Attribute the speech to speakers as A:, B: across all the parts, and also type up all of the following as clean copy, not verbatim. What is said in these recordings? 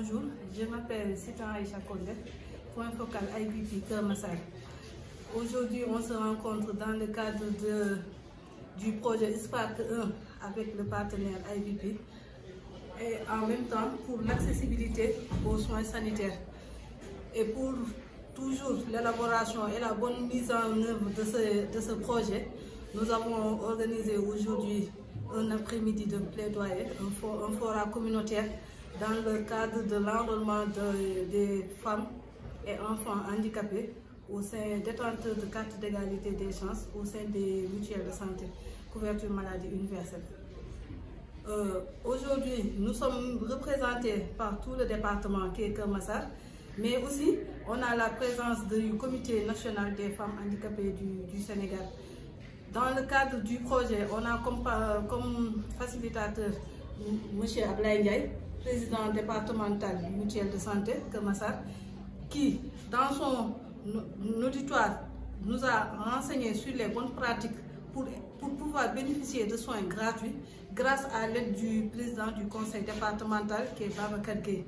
A: bonjour, je m'appelle Sitan Aïcha Kondé, point focal IBP Keur Massar. Aujourd'hui, on se rencontre dans le cadre du projet Spark 1 avec le partenaire IBP et en même temps pour l'accessibilité aux soins sanitaires. Et pour toujours l'élaboration et la bonne mise en œuvre de ce projet, nous avons organisé aujourd'hui un après-midi de plaidoyer, un forum communautaire dans le cadre de l'enrôlement des femmes et enfants handicapés au sein détenteurs de cartes d'égalité des chances au sein des mutuelles de santé, couverture maladie universelle. Aujourd'hui, nous sommes représentés par tout le département qui est Keur Massar, mais aussi on a la présence du Comité national des femmes handicapées du Sénégal. Dans le cadre du projet, on a comme facilitateur M. Ablaye Ndiaye, président départemental du mutuelle de santé Keur Massar, qui, dans son auditoire, nous a renseigné sur les bonnes pratiques pour pouvoir bénéficier de soins gratuits grâce à l'aide du président du conseil départemental qui est Babacar Gueye.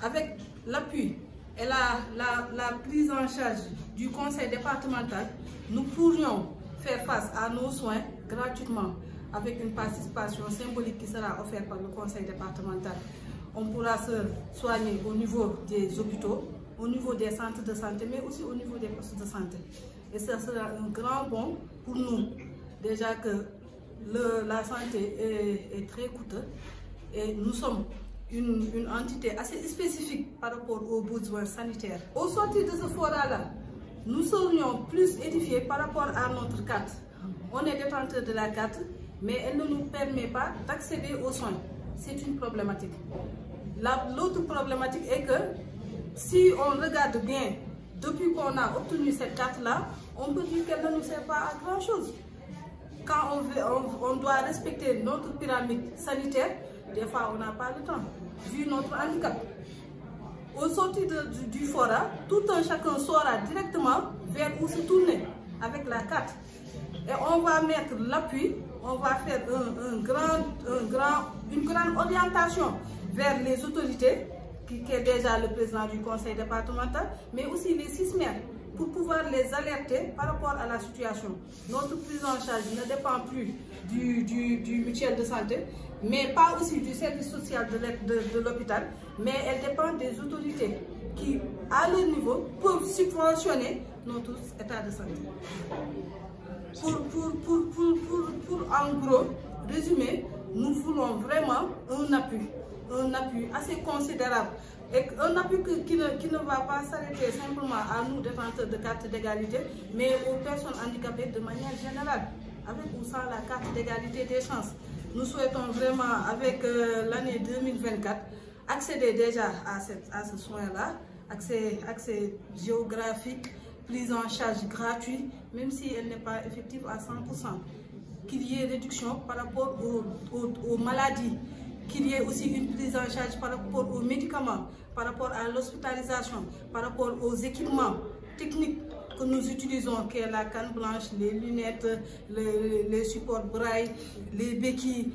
A: Avec l'appui et la prise en charge du conseil départemental, nous pourrions faire face à nos soins gratuitement avec une participation symbolique qui sera offerte par le conseil départemental. On pourra se soigner au niveau des hôpitaux, au niveau des centres de santé, mais aussi au niveau des postes de santé. Et ça sera un grand bond pour nous. Déjà que la santé est très coûteuse et nous sommes une entité assez spécifique par rapport aux besoins sanitaires. Au sortir de ce forum-là, nous serions plus édifiés par rapport à notre carte. On est détenteur de la carte, mais elle ne nous permet pas d'accéder aux soins. C'est une problématique. L'autre problématique est que si on regarde bien, depuis qu'on a obtenu cette carte-là, on peut dire qu'elle ne nous sert pas à grand-chose. Quand on doit respecter notre pyramide sanitaire, des fois on n'a pas le temps, vu notre handicap. Au sortir du forum, tout un chacun saura directement vers où se tourner avec la carte. Et on va mettre l'appui, on va faire une grande orientation vers les autorités, qui est déjà le président du conseil départemental, mais aussi les 6 maires, pour pouvoir les alerter par rapport à la situation. Notre prise en charge ne dépend plus du mutuel de santé, mais pas aussi du service social de l'hôpital, mais elle dépend des autorités qui, à leur niveau, peuvent subventionner notre état de santé. Pour en gros résumer, nous voulons vraiment un appui assez considérable. Et un appui qui ne va pas s'arrêter simplement à nous, détenteurs de carte d'égalité, mais aux personnes handicapées de manière générale, avec ou sans la carte d'égalité des chances. Nous souhaitons vraiment, avec l'année 2024, accéder déjà à ce soin-là, accès géographique, prise en charge gratuite, même si elle n'est pas effective à 100%. Qu'il y ait réduction par rapport aux maladies, qu'il y ait aussi une prise en charge par rapport aux médicaments, par rapport à l'hospitalisation, par rapport aux équipements techniques que nous utilisons, qui est la canne blanche, les lunettes, les supports braille, les béquilles,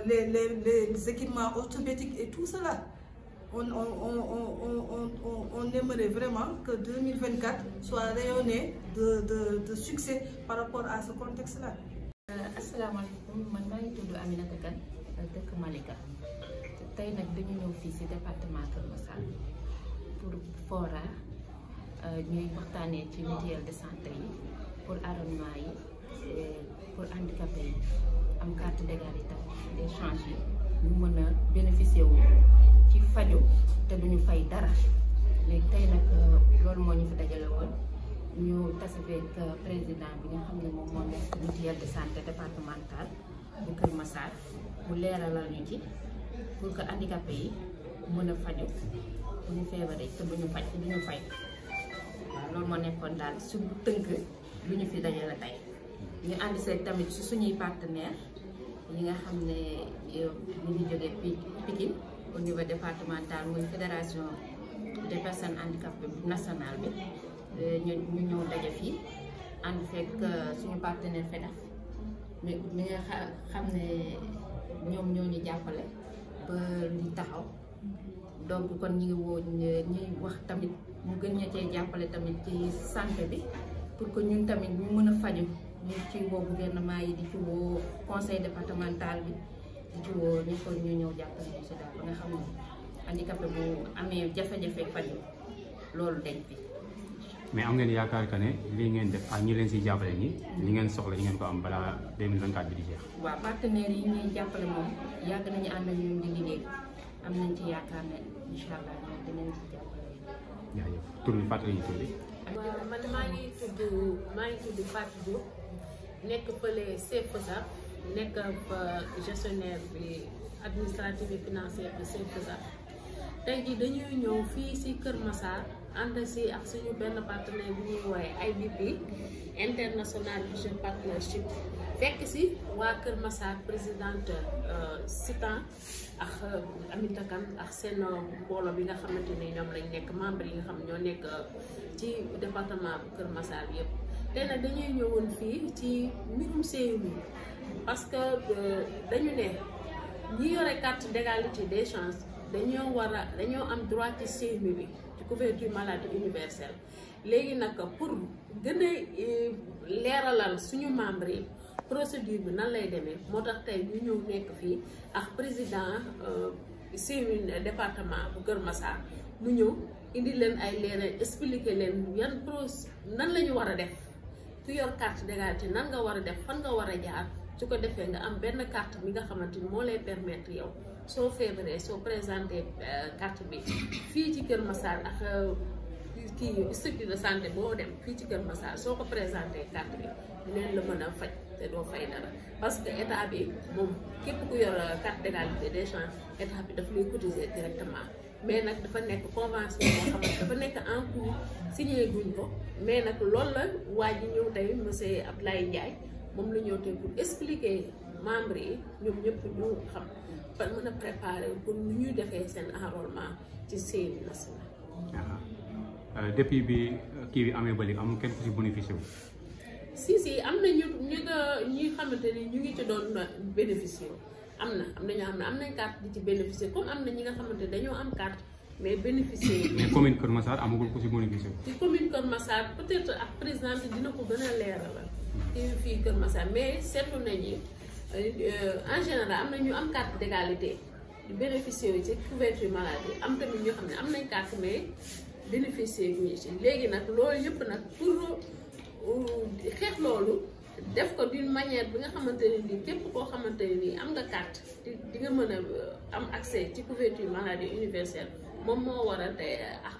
A: les équipements orthopédiques et tout cela. On aimerait vraiment que 2024 soit rayonné de succès par rapport à ce contexte-là.
B: Assalamu alaikum, man maa ngi tudd Aminata Kane dëkk Malika. Tey nag dañu ñëw fii ci département Keur Massar pour fora ñuy waxtaanee ci mutuelle de santé yi pour arrondissement yi pour handicapés yi am carte d'égalité des chances yi ñu mën a bénéficier wu ci fajo te duñu fay dara. Léegi tey nag loolu moo ñu fi dajale woon ñu tase fekk président bi nga xam ne moom moo nekk mutuelle de santé départementale bu Keur Massar mu leeralal ñu ci pour que handicapé yi mën a faju bu ñu feebaree te duñu fay. waaw loolu moo nekkoon daal su tënk lu ñu fi dajale tey ñu ànd seeg tamit su suñuy partenaire yi nga xam ne ñu ngi jógee Pikine au niveau départemental muy fédération des personnes handicapées nationale bi ñu ñëw daje fii ànd fekk suñu partenaire FEDAF mi nga xam ne ñoom ñoo ñu jàppale ba li taxaw donc kon ñu ngi woo ñuy wax tamit mu gën ña cee jàppale tamit ci santé bi pour que ñun tamit ñu mën a faju ñu ci woo gouvernement yi di ci woo conseil départemental bi di ci woo ñu ko ñu ñëw jàppale ñu si daal ba nga xam ne handicapé bu amee jafe-jafe faju loolu dañ fi.
C: mais am ngeen yaakaar que ne lii ngeen def ak ñi leen si jàppale ñi li ngeen soxla ñi ngeen ko am balaa 2024 bi di jeex.
B: waaw partenaires yi ñuy jàppale moom yàgg nañu ànd ak ñun di liggéey am nañ ci yaakaar ne incha allah ñoom dinañ ci jàppale.
C: jaajëf tur bi fàttali ñu tur bi.
D: man maa ngi tudd Fatou Diop nekk fële CFESAF nekk gestionnaire bi administratif et financier bi CFESAF tey jii dañuy ñëw fii si Kër Massar ànd si ak suñu benn partenaire bu ñuy woowee IBP International Vision Partnership fekk si waa Kër Massar présidente Sitan ak Aminata Kane ak seen mbooloo bi nga xamante ne ñoom lañ nekk membre yi nga xam ñoo nekk ci département bu Kër Massar bi yëpp tey nag dañuy ñëwoon fii ci mbirum CMU parce que dañu ne ñi yore carte d'égalité des chances dañoo am droit ci CMU bi ci couverture maladie universelle léegi nag pour gën a leeralal suñu membre yi procédure bi nan lay demee moo tax tey ñu ñëw nekk fii ak président CMU département bu Kër Massar mu ñëw indi leen ay leeral expliquer leen yan nan la ñu war a def ku yor carte d'égalité nan nga war a def fan nga war a jaar su ko defee nga am benn carte bi nga xamante ni moo lay permettre yow soo feebaree soo présenté carte bi fii ci Kër Massar ak kii structure de santé boo dem fii ci Kër Massar soo ko présenté carte bi dinañ la mën a faj te doo fay dara parce que état bi moom képp ku yor carte d'égalité des chances état bi daf lay cotiser directement mais nag dafa nekk convention boo xamante dafa nekk en cours signé guñ ko mais nag loolu la waa ji ñëw tey monsieur Abdoulaye Ndiaye moom la ñëw tey pour expliquer membres yi ñoom ñëpp ñu xam ba mën a préparer pour nu ñuy defee seen enrôlement ci CMU national.
C: depuis bi kii bi amee ba léegi amul kenn ku si bénéficié wu.
D: si am na ñi xamante ni ñu ngi ci doon bénéficié wu am na ñoo xam ne am nañ carte di ci bénéficié comme am na ñi nga xamante dañoo am carte mais bénéficié
C: mais commune Kër Massar amagul ku si bénéficié wu.
D: ci commune Kër Massar peut-être ak présidente dina ko gën a leeralal ci fii Kër Massar mais seetlu nañu en général am na ñu am carte d'égalité di bénéficié wu ci couverture maladie am tamit ñoo xam ne am nañ carte mais bénéficié wu ñu ci léegi nag loolu yëpp nag pour xeex loolu def ko d'une manière bi nga xamante ne nii képp koo xamante ne nii am nga carte di nga mën a am accès ci couverture maladie universelle moom moo waral te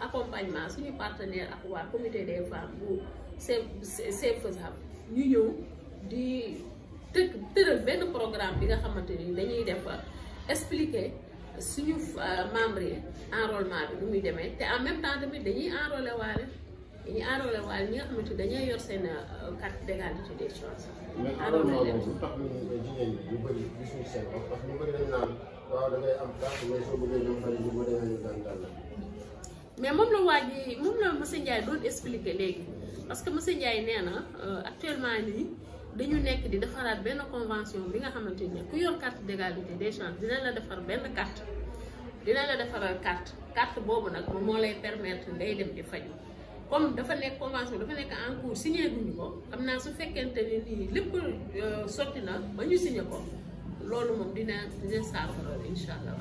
D: accompagnement suñu partenaire ak waa comité des femmes bu CFESAF ñu ñëw di tëral benn programme bi nga xamante ni dañuy def expliquer suñu membres yi enrôlement bi nu muy demee te en même temps tamit dañuy enrôler waale ñi nga xamante dañuy yor seen carte d'égalité des chances.
E: enrôlement moom lu tax jigéen ñi ñu bëri gisuñu seen bopp parce que ñu bëri dañu naan waaw da ngay am carte mais soo bëggee ñoom fan yii ba demee ñu daan la.
D: mais moom la monsieur Ndiaye doon expliquer léegi parce que monsieur Ndiaye nee na actuellement nii dañu nekk di defaraat benn convention bi nga xamante ne ku yor carte d'égalité des chances dina la defar benn carte dina la defaral carte boobu nag moom moo lay permettre ngay dem di faju comme dafa nekk convention dafa nekk en cours signé guñu ko xam naa su fekkente ne nii lépp sotti na ba ñu signé ko loolu moom dina saafara incha allah.